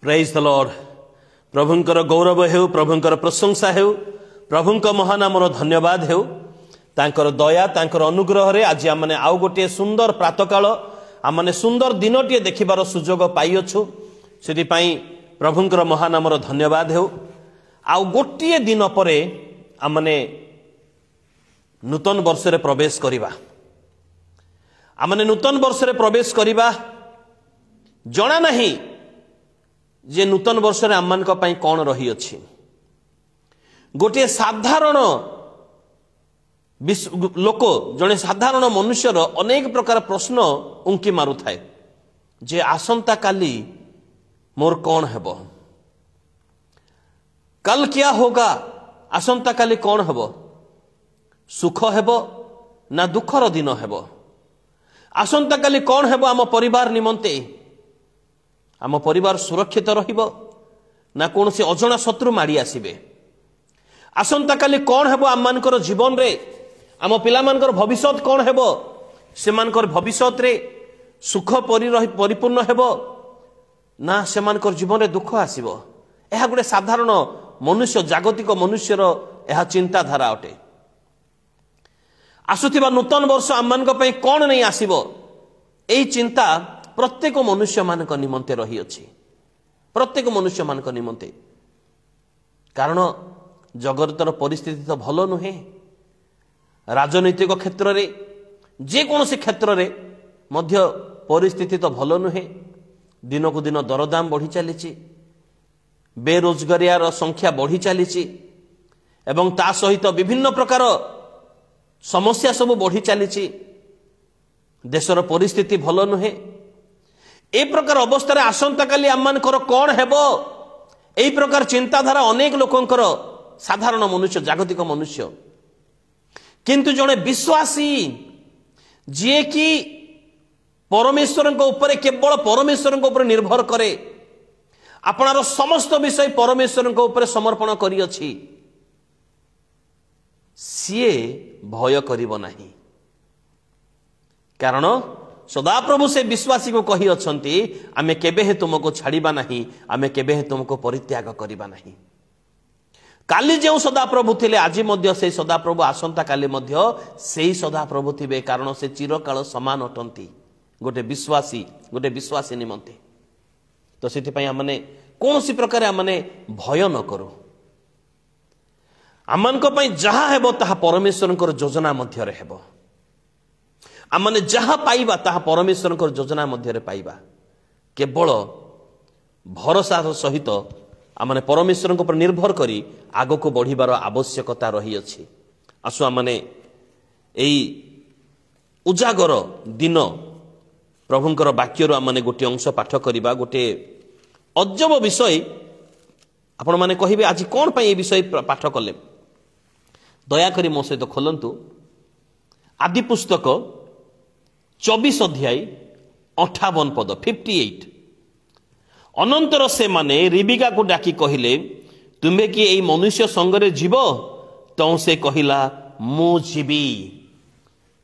Praise the lord. प्रभुंकर गौरव हेउ, प्रभुंकर प्रशंसा हेउ, प्रभुंक महानामर धन्यवाद हेउ। तांकर दया तांकर अनुग्रह रे आज आमने आउ गोटे सुंदर प्रातकाल आमने सुंदर दिनटिए देखिबार सुजोग पाइअछु। सेति पई प्रभुंकर महानामर धन्यवाद हेउ। आउ गोटे दिन परे आमने नूतन वर्ष रे प्रवेश करिबा। आमने नूतन वर्ष रे प्रवेश करिबा जणा नहीं जे नूतन वर्ष रे आमान को पई कोन रही अछि। गोटे साधारण लोक जने साधारण मनुष्यर अनेक प्रकार प्रश्न उंकी मारु थाए जे आसंता काली मोर कौन हेबो, कल क्या होगा, आसंता काली कौन हेबो, सुख हेबो ना दुखर दिन हेबो, आसंता काली कौन हेबो आम परिवार निमंते, आम परिवार सुरक्षित रहिबो ना कौन से अजଣା शत्रु मारी आसीबे, आसंता काली कौन हेबो आम मानकर जीवन रे, आम पिला मानकर भविष्यत कौन हेबो, से मानकर भविष्यत रे सुख परिपूर्ण हेबो ना से मानकर जीवन रे दुख आसीबो। एहा गुडे साधारण मनुष्य जागतिक मनुष्यर एहा चिंताधारा अटे। आसुथिबा नूतन वर्ष आम मान को पई कौन नहीं आसीबो, एई चिंता प्रत्येक मनुष्य मानक निमंते रही अछि। प्रत्येक मनुष्य मानक निमंते, कारण जगतर परिस्थिति तो भलो नुहे। राजनैतिक क्षेत्र रे जे कोनोसी क्षेत्र रे मध्य परिस्थिति तो भलो नुहे। दिन को दिन दरदाम बढ़ी चलीची, बेरोजगारियार संख्या बढ़ी चलीची एवं ता सहित विभिन्न प्रकार समस्या सब बढ़ी चलीची। देशर परिस्थिति भलो नुहे। ए प्रकार अवस्था रे आसंता काली आमानकर कौन हेबो, एई प्रकार चिंताधारा अनेक लोकंकर साधारण मनुष्य जागतिक मनुष्य। किंतु जने विश्वासी जे कि परमेश्वर ऊपर केवल परमेश्वर ऊपर निर्भर करे, आपणार समस्त विषय परमेश्वर ऊपर समर्पण करी अछि, सीए भय करिबो नाही। कारण सदाप्रभु से विश्वासी को कही अछंती, आमे केबे हे तुमको छाड़िबा नाही, आमे केबे हे तुमको परित्याग करिबा नाही। काली जो सदाप्रभु थिले आज मध्य से सदाप्रभु आसंता काली मध्य सेही सदाप्रभु थिबे, कारण से चिरकाल समान अटंती गोटे विश्वासी निमंते। तो सेति पई हमने कोनसी प्रकार हमने भय न करू। आमनको पई जहा हेबो ताहा परमेश्वरनकर योजना मध्य रे हेबो। आमने जहा पाइबा ताहा परमेश्वरनकर योजना मध्य रे पाइबा। केवल भरोसा सहित आमने परमेश्वर पर निर्भर करी आगो को बढ़िबार आवश्यकता रही अछि। आसु आमने एई उजागर दिन प्रभुंकर वाक्यर आमने गोटे अंश पाठ करिबा। गोटे अजब विषय आपण माने कहिबे आज कोन पई ए विषय पाठ कले। दया करी मो सहित खोलंतु आदि पुस्तक 24 अध्याय 58 पद 58। अनंतर से माने रिबिका को डाकी कहिले, तुम्हें कि एई मनुष्य संगरे जीव? तहु से कहिला मु जीवी।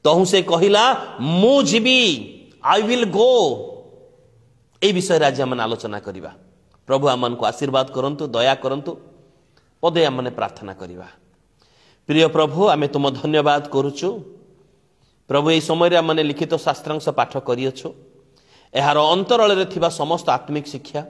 तहु से कहिला मु जीवी, आई विल गो। ए विषय आज हम आलोचना करिबा। प्रभु आमन को आशीर्वाद करंतु, दया करंतु। पदे आमने प्रार्थना करिबा। प्रिय प्रभु, आमे तुम धन्यवाद करूछु। प्रभु ए समय रे आमने लिखित शास्त्रांश पाठ करियछु। एहार अंतराल रे थिबा समस्त आत्मिक शिक्षा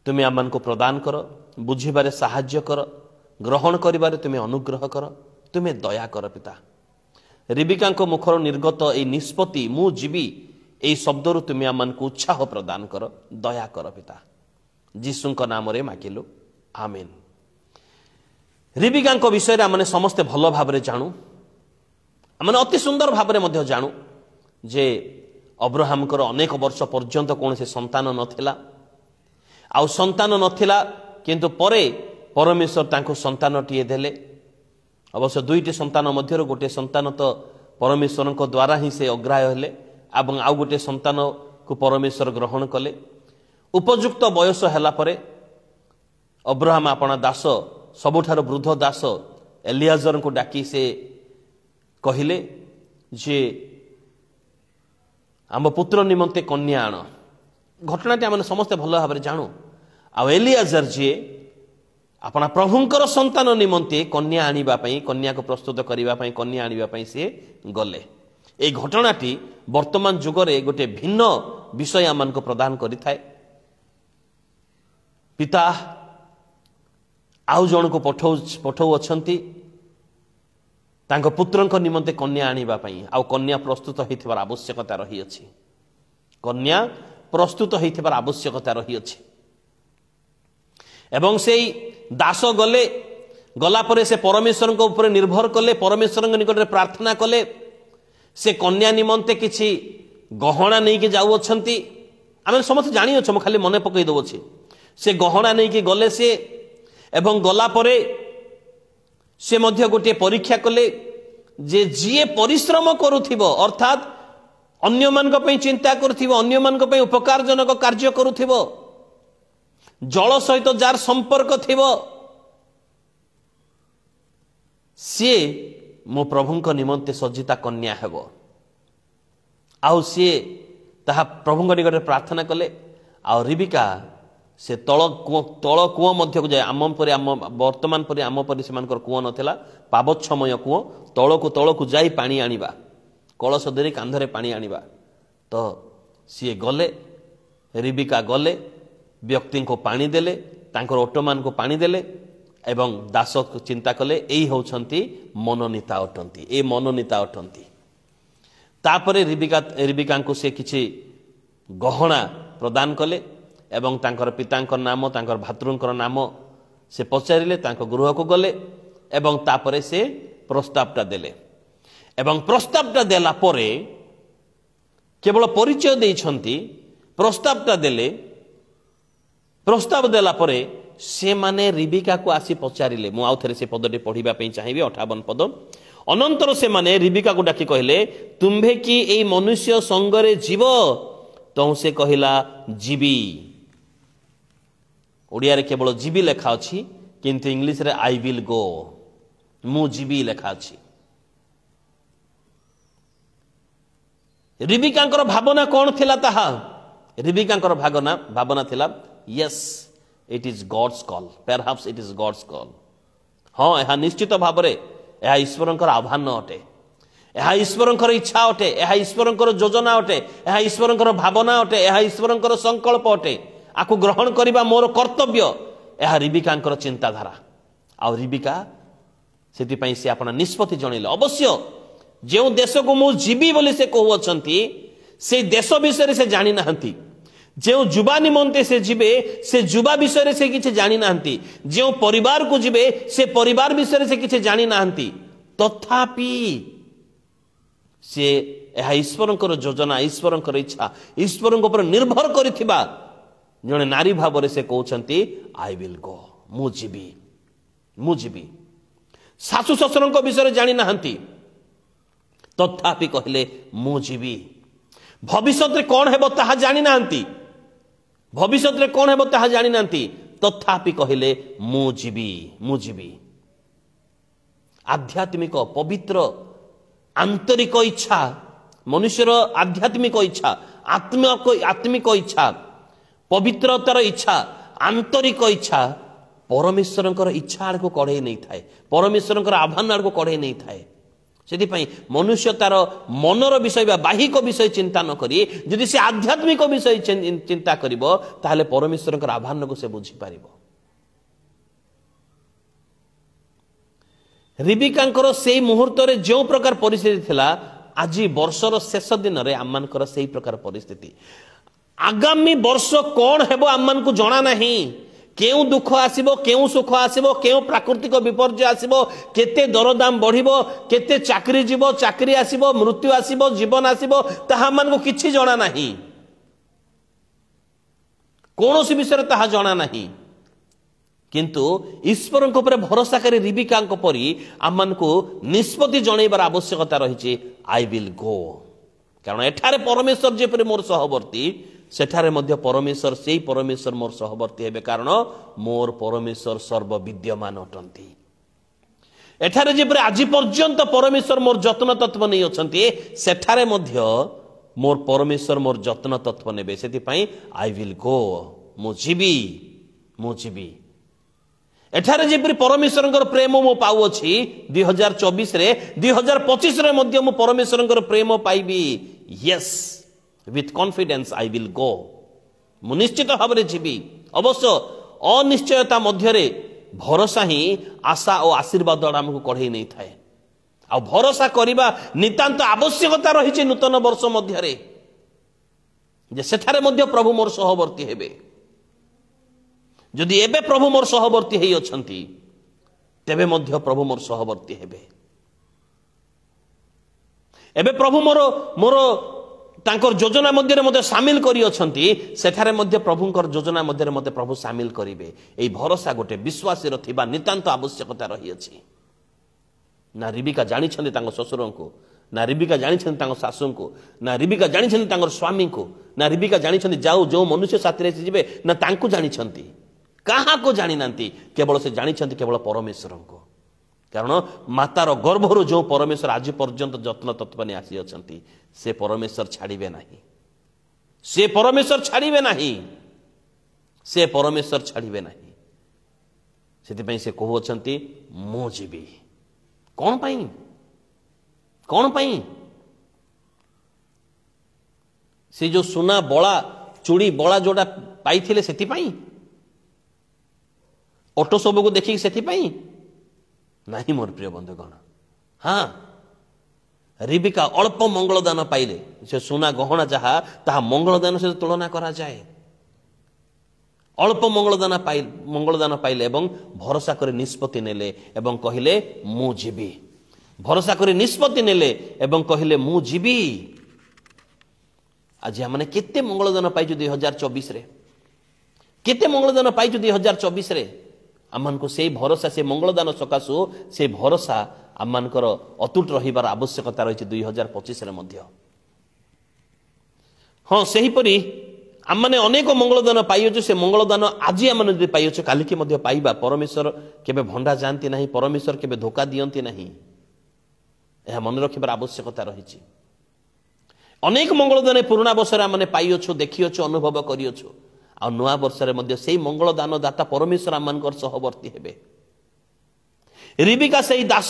तुम्हें आमान को प्रदान कर, बुझिबारे साहाय्य कर, ग्रहण करिबारे तुम्हें अनुग्रह कर, तुम्हें दया कर पिता। रिबिका को मुखर निर्गत ए निष्पत्ति मु जीवी ए शब्द रु तुम्हें आमान को उत्साह प्रदान कर, दया कर पिता। जीसुंक नाम रे मागिलु, आमेन। रिबिका विषय रे आमने समस्ते भल भाबरे जानू, आमने अति सुंदर भाबरे मध्य जानू जे अब्राहम को अनेक वर्ष पर्यंत कौन से संतान नथिला। आउ संतान नथिला किंतु परे परमेश्वर तांको संतान टिए देले। अवश्य दुईटी संतान मध्य गोटे संतान तो परमेश्वर को द्वारा ही से अग्राह्य हेले एवं आउ गोटे संतान को परमेश्वर ग्रहण कले। उपयुक्त बयस हैला परे अब्राहम अपना दास सबुठार वृद्ध दास एलियाजर को डाकी से कहिले जे आम पुत्र निमंते कन्या आण। घटनाटी आम समस्ते भल भाव जाणु एलियाजर जी अपना प्रभुंकर संतान निमंते कन्या आनिबापई कन्या को प्रस्तुत करने कन्या आनिबापई से गले। ये घटनाटी वर्तमान जुगरे गोटे भिन्न विषय आम को प्रदान करिथाए। पिता आउ जन को पठाऊ अछंती तांको पुत्रंक निमंते कन्या आनिबापई आउ कन्या प्रस्तुत होइथिबार आवश्यकता रही अछि। कन्या प्रस्तुत होइथिबार आवश्यकता रही अछि एवं सेई दास गले गला परे से परमेश्वर को ऊपर निर्भर कले परमेश्वर निकट में प्रार्थना कले से कन्या निमंते किछि गहना नहीं के जाऊ अछंती आमे समस्त जानि अछ खाली मने पकई दउ अछि से गहना नहीं के गले से एवं गला परे से मध्य गोटे परीक्षा कले जे जीए परिश्रम करुथिबो अर्थात अन्य मान को चिंता करुथिबो अन्य मान को उपकारजनक कार्य करुथिबो जल सहित जार संपर्क थिबो सी मो प्रभुंक निमंते सज्जिता कन्या हेबो। आउ सी ताहा प्रभुंक निकट प्रार्थना कले आउ रिबिका से तल कुओ मध्य को जाए आम परि आम वर्तमान परि आम परि सेमानकर कुओ नथिला पाबच्छमय कुओ तल को जाई पानी आनिबा कलश धरी कांधरे पानी आनिबा तो सी गले रिबिका गले व्यक्ति को पानी देले तांकर ओटमान को पानी देले एवं दास चिंता कले एई होउछंती मनोनीता अटंती ए मनोनीता अटंती। तापरे रिबिका को से किछि गहना प्रदान कले एवं तांकर पितांकर नाम तांकर भातृंकर नाम से पचारिले तांकर गृह को गले एवं तापरे से प्रस्तावटा देले एवं प्रस्तावटा देला परे केवल परिचय देइछंती प्रस्तावटा देले प्रस्ताव देला परे से माने रिबिका को आसी पचारिले मु आउ थरे से पदटी पढ़िबा पई चाहिबे 58 पद अनंतर से माने रिबिका को डाकी कहले तुम्भे कि एई मनुष्य संगरे जीव तो से कहिला जीवी ओडिया रे केवल जीवी लेखा अछि किंतु इंग्लिश रे आई विल गो मु जीवी लेखा अछि। रिबिकांकर भावना कौन थिला ताहा रिबिकांकर भावना थिला yes it is god's call perhaps it is god's call. हाँ यह निश्चित भाव में यह ईश्वरंकर आह्वान अटे यह ईश्वरंकर इच्छा अटे यह ईश्वरंकर योजना अटे यह ईश्वरंकर भावना अटे यह ईश्वरंकर संकल्प अटे आकु ग्रहण करबा मोर कर्तव्य यह रिबिकांकर चिंताधारा आ रिबिका सेति पई से अपना निष्पत्ति जणैले अवश्य जो देश को मु जीवी बोली से कहउछंती से देश विषय से जानि नाहंती जो युवा निमंते से जीवे से युवा विषय से किसी जानी नाहंती जो परिवार को जीवे से परिवार विषय से किसी जानी नाहंती तथापि से यह ईश्वरंकर योजना ईश्वरंकर इच्छा ईश्वरंक ऊपर निर्भर करिथिबा जने नारी भाव से कहउछंती आई विल गो मु जीवी सासु ससुरंक विषय जानी नाहंती तथापि कहले मु जीवी भविष्य रे कौन हेबो ताहा जानी नाहंती भविष्य रे कौन हेबो ताहा जानी नाहंती तथापि कहले मु जीवी आध्यात्मिक पवित्र आंतरिक इच्छा मनुष्यर आध्यात्मिक इच्छा आत्मिक इच्छा पवित्रतार इच्छा आंतरिक इच्छा परमेश्वरंकर इच्छा आड़ को कढ़े नहीं थाए परमेश्वरंकर आह्वान आड़ को कढ़े नहीं थाए से मनुष्य तार मनर विषय बाहिक विषय चिंता न करी यदि से आध्यात्मिक विषय चिंता करिवो ताहले परमेश्वरंकर आह्वान को से बुझी पारिबो। रिबिकांकर से मुहूर्त रे जो प्रकार परिस्थिति थिला आज वर्षर शेष दिन रे आम्मानकर सेही प्रकार परिस्थिति आगामी वर्ष कौन हेबो आम्मान को जणा नहीं केउ दुख आसीबो केउ सुख आसीबो केउ प्राकृतिक विपर्य आसीबो केते दरदाम बढ़िबो केते चाकरी जीवो चाकरी आसीबो मृत्यु आसीबो जीवन आसीबो ताहा मान को किछि जणा नहीं कोनोसी विषय ताहा जणा नहीं किंतु ईश्वर ऊपर भरोसा करी रिबिका परी आम को निष्पत्ति जनइबार आवश्यकता रही आई विल गो कारण एठारे परमेश्वर जेपरि मोर सहवर्ती सेठारे मध्य परमेश्वर से परमेश्वर मोर सहवर्ती हेबे कारण मोर परमेश्वर सर्वविद्यमान अटंती एठारे जेपरि आज पर्यंत परमेश्वर मोर जत्न तत्व नहीं अछंती सेठारे मध्य मोर परमेश्वर मोर जत्न तत्व नेबे से आई विल गो मु जीवी एठारे जेपरि परमेश्वर प्रेम मो पाउछि 2024 रे 2025 रे मध्य मु परमेश्वर प्रेम पाइबी yes with confidence I will go मु निश्चित भाव में जीवी अवश्य अनिश्चयता मध्य भरोसा ही आशा और आशीर्वाद आमको कढ़ई नहीं थाए आ भरोसा करने नितांत आवश्यकता रही नूतन वर्ष मध्य जे सेठारे मध्य प्रभु मोर सहवर्ती हेबे जदि एबे प्रभु मोर सहवर्ती हेई अछंती तेबे मध्य प्रभु मोर सहवर्ती हेबे एबे प्रभु मोर मोर तांकर योजना मध्य मते शामिल करी अछंती सेठारे मध्य प्रभुंकर योजना मध्य मते प्रभु शामिल करिवे एई भरोसा गोटे विश्वासी रथिबा नितांत आवश्यकता रही अछि ना रिबिका जानी छंदी तांको ससुर को ना रिबिका जानी छंदी तांको सासु को ना रिबिका जानी छंदी तांकर स्वामी को ना रिबिका जानी छंदी जाऊ जो मनुष्य साथी रे जिवे ना तांको जानी छंदी कहा को जानी नांती केवल से जानी छंदी केवल परमेश्वर को कारण मातार गर्भरु जो परमेश्वर आज पर्यंत जत्न तत्व ने आसी अछंती से परमेश्वर छाड़िबे नाही से परमेश्वर छाड़िबे नाही से परमेश्वर छाड़िबे नाही सेति पई से कहू अछंती मो जीवी कौन पाई से जो सुना बड़ा चूड़ी बड़ा जोड़ा पाई थिले सेति पाई ऑटो सब को देखिक सेति पाई नहीं मोर प्रिय बंधुगण हाँ रिबिका अल्प मंगलदान पाइले से सुना गहना जहा ताहा मंगलदान से तुलना करा जाए अल्प मंगलदान पाइले एवं भरोसा करे निष्पत्ति नेले एवं कहिले मु जीवी भरोसा करे निष्पत्ति नेले एवं कहिले मु जीवी आज हमने केते मंगलदान पाइछु 2024 रे केते मंगलदान पाइछु 2024 रे आमान को से भरोसा से मंगलदान सकाशु से भरोसा आमानकर अतुट रहिबार आवश्यकता रही 2025 रे मध्य हाँ सही परी आमने अनेक मंगलदान पाइछु से मंगलदान आज आम पाइछु काली की मध्य पाइबा परमेश्वर केबे भंडा जानती नहीं परमेश्वर केबे धोखा दियंती नहीं यह मन रखिबार आवश्यकता रही अनेक मंगलदान पुराणा वर्ष आमने पाइछु देखिछु अनुभव करिछु आ नुआ वर्ष मध्य से मंगलदान दाता परमेश्वर आमनकर सहवर्ती हेबे रिबिका से दास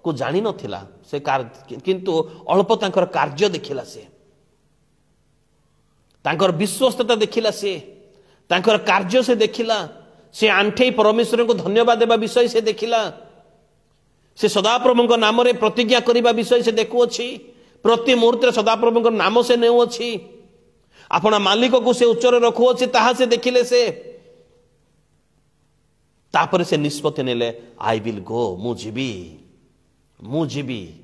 को जानी नथिला से किंतु अल्प तांकर कार्य देखिला से तांकर विश्वस्तता देखिला से तांकर कार्य से देखिला से आंठे परमेश्वर को धन्यवाद देवा विषय से देखिला से सदाप्रभु नाम रे प्रतिज्ञा करिबा विषय से देखुअछि प्रति मुहूर्त सदाप्रभु नाम से नेउअछि अपना मालिक को से उच्चर रखुअछि ताहा से देखिले से तापर से निष्पत्ति नेले आई विल गो मु जीवी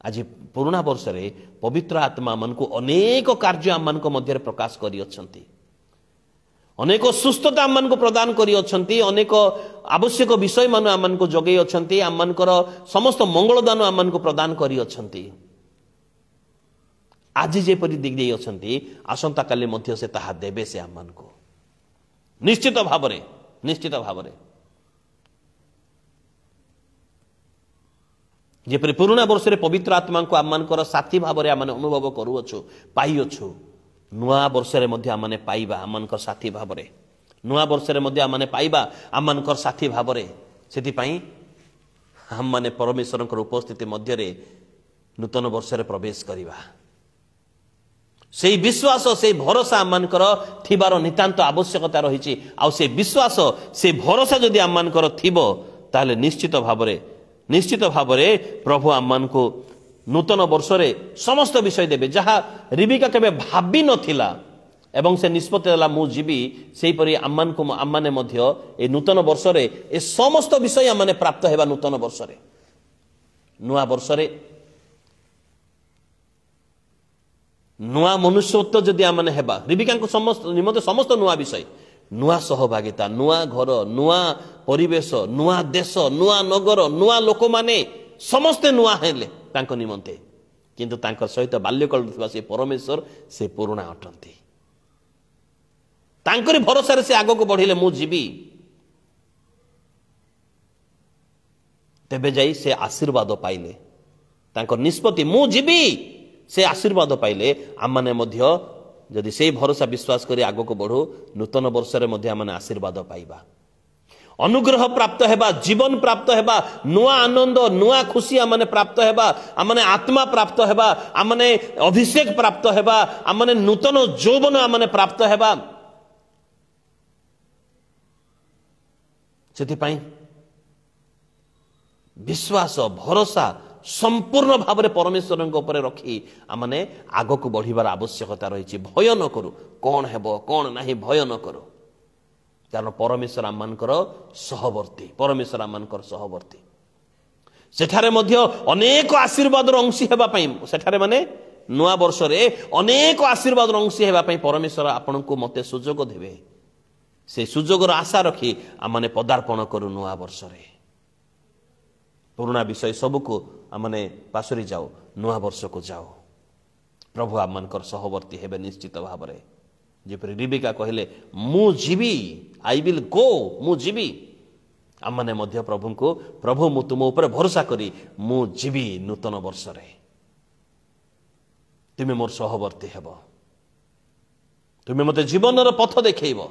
आज पुराणा वर्ष रे पवित्र आत्मा मन को अनेक कार्य आम मान मध्य प्रकाश करी अछंती अनेक सुस्थता आम मान को प्रदान करी अछंती अनेक आवश्यक विषय मान आम मान को जगै अछंती आम मानकर समस्त मंगलदान आम मान को प्रदान करी अछंती आज जेपरि दिग दे अछंती आसंता काली मध्य से ताहा देबे से आम मान को निश्चित भाव जेपरि पुराणा वर्ष रे पवित्र आत्मा को आम मानकर साथी भाव में आम अनुभव करूछु पाइछु नुआ वर्ष रे मध्य आम पाइबा आम मानकर साथी भाव में नुआ वर्ष रे मध्य आम पाइबा आम मानकर साथी भाव में सेति पई हम माने परमेश्वर उपस्थिति मध्य रे नूतन वर्ष रे प्रवेश करिबा से विश्वास से भरोसा आम मानकर थिबार नितांत आवश्यकता रही आ से विश्वास से भरोसा जदि आम मानकर थिबो ताले निश्चित भाव में प्रभु आम मान को नूतन वर्ष रे समस्त विषय देबे जहाँ रिबिका केबे भाबी नथिला एवं से निष्पत्ति देला मु जीवी सेही परि आम मान को आम माने मध्य ए नूतन वर्ष रे ए समस्त विषय आम माने प्राप्त हेबा नूतन वर्ष रे नुआ वर्ष रे नुआ मनुष्यत्व जदि आम हेबा रिबिका को समस्त निमंते समस्त नुआ विषय नुआ सहभागिता नुआ घर नुआ परिवेश नुआ देश नुआ नगर नुआ लोक माने समस्ते नुआ हेले तांको निमंते किंतु तांकर सहित बाल्यकाल से परमेश्वर से पुराणा अटंती तांकरी भरोसा से आग को बढ़िले मु जीवी तेबे जाई से आशीर्वाद पाइले तांकर निष्पत्ति मु जीवी से आशीर्वाद पाइले आम जदि से भरोसा विश्वास करी आग को बढ़ू नूतन वर्ष में आशीर्वाद पाइबा अनुग्रह प्राप्त हेबा जीवन प्राप्त हेबा नुआ आनंद नुआ खुशी आमने प्राप्त हेबा आमने आत्मा प्राप्त हेबा आमने अभिषेक प्राप्त हेबा आमने नूतन यौवन आमने प्राप्त हेबा सेथिपाई विश्वास भरोसा संपूर्ण भाव में परमेश्वर ऊपर रखी आमने आग को बढ़िबार आवश्यकता रही भय न करू कौन हेबो कौन नहीं भय न करू कारण परमेश्वर आमनकर सहवर्ती परमेश्वर आमनकर सहवर्ती सेठारे मध्य अनेक आशीर्वाद अंशी हेबा पई सेठारे माने नुआ वर्ष रे अनेक आशीर्वाद अंशी हेबा पई परमेश्वर आपन को मते सुजोग देबे से सुजोगर आशा रखी आमने पदार्पण करू नुआ वर्ष रे पुराना विषय सबको आमने पासरी जाओ नुआ वर्ष को जाओ प्रभु आमनकर सहवर्ती हेबे निश्चित भाव में जेपरि रिबिका कहले मु जीवी आई विल गो मु जीवी आमने मध्य प्रभु को प्रभु मु तुम ऊपर भरोसा करी मु जीवी नूतन वर्ष रे तुमे मोर सहवर्ती हेब तुमे मते जीवन पथ देखैब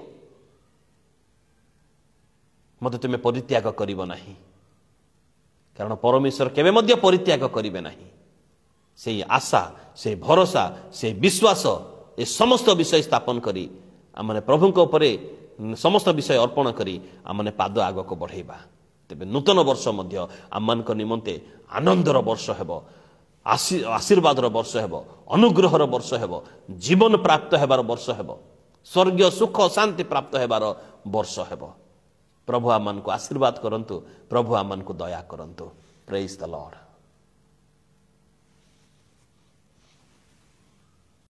मते तुमे परित्याग करिब नाही कारण परमेश्वर केबे मध्य परित्याग करिवे नाही से आशा से भरोसा से विश्वास ए समस्त विषय स्थापन करी आमने प्रभु ऊपर समस्त विषय अर्पण करी आमने पाद आग को बढ़ेबा तेबे नूतन वर्ष मध्य आमन निमंते आनंदर वर्ष हेबो आशीर्वादर वर्ष हेबो अनुग्रहर वर्ष हेबो जीवन प्राप्त हेबार वर्ष हेबो स्वर्गीय सुख शांति प्राप्त हेबार वर्ष हेबो प्रभु आमन को आशीर्वाद करंतु प्रभु आमन को दया करंतु प्रेज द लॉर्ड।